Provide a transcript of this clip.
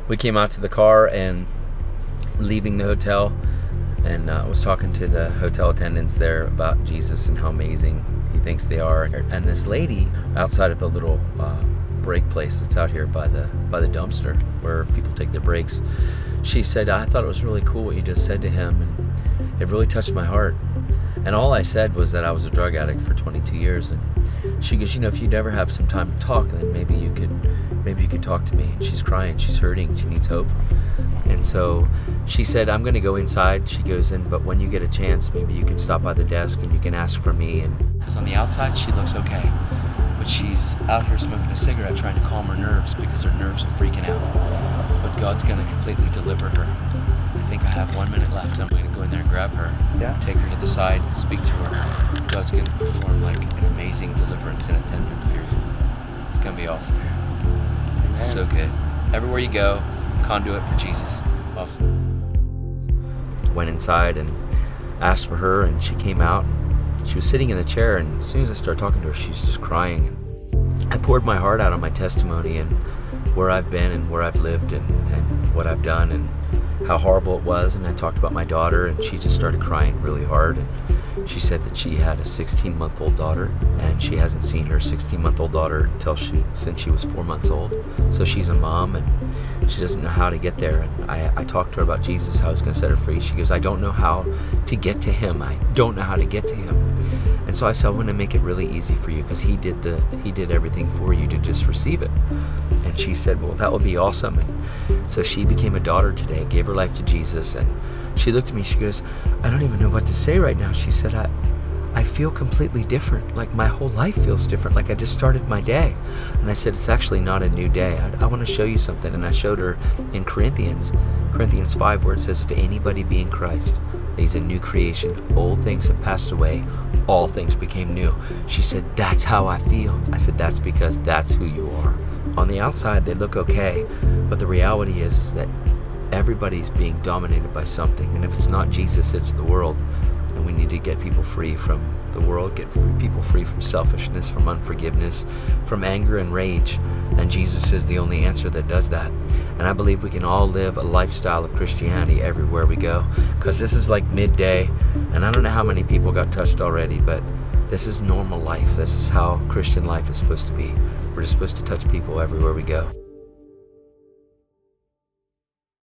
we came out to the car and leaving the hotel, and was talking to the hotel attendants there about Jesus and how amazing he thinks they are. And this lady outside of the little break place that's out here by the dumpster where people take their breaks, she said, I thought it was really cool what you just said to him, and it really touched my heart. And all I said was that I was a drug addict for 22 years. And she goes, if you'd ever have some time to talk, then maybe you could talk to me. And she's crying, she's hurting, she needs hope. And so she said, I'm going to go inside. She goes in, but when you get a chance, maybe you can stop by the desk and you can ask for me. And because on the outside, she looks okay. But she's out here smoking a cigarette trying to calm her nerves because her nerves are freaking out. But God's going to completely deliver her. I think I have 1 minute left. I'm going to go in there and grab her, take her to the side, and speak to her. God's going to perform like an amazing deliverance in a 10-minute period. It's going to be awesome. Amen. So good. Everywhere you go, conduit for Jesus. Awesome. Went inside and asked for her, and she came out. She was sitting in the chair, and as soon as I started talking to her, she was just crying. I poured my heart out on my testimony and where I've been and where I've lived and what I've done and how horrible it was. And I talked about my daughter, and she just started crying really hard. And she said that she had a 16-month-old daughter, and she hasn't seen her 16-month-old daughter since she was 4 months old. So she's a mom, and she doesn't know how to get there. And I talked to her about Jesus, how he's going to set her free. She goes, I don't know how to get to him. I don't know how to get to him. And so I said, I want to make it really easy for you because he did everything for you to just receive it. And she said, well, that would be awesome. And so she became a daughter today, gave her life to Jesus. And she looked at me, she goes, I don't even know what to say right now. She said, I feel completely different. Like my whole life feels different. Like I just started my day. And I said, it's actually not a new day. I want to show you something. And I showed her in Corinthians 5, where it says, if anybody be in Christ, he's a new creation. Old things have passed away. All things became new. She said, that's how I feel. I said, that's because that's who you are. On the outside, they look okay. But the reality is that everybody's being dominated by something. And if it's not Jesus, it's the world. And we need to get people free from the world, get people free from selfishness, from unforgiveness, from anger and rage. And Jesus is the only answer that does that. And I believe we can all live a lifestyle of Christianity everywhere we go, because this is like midday, and I don't know how many people got touched already, but this is normal life. This is how Christian life is supposed to be. We're just supposed to touch people everywhere we go.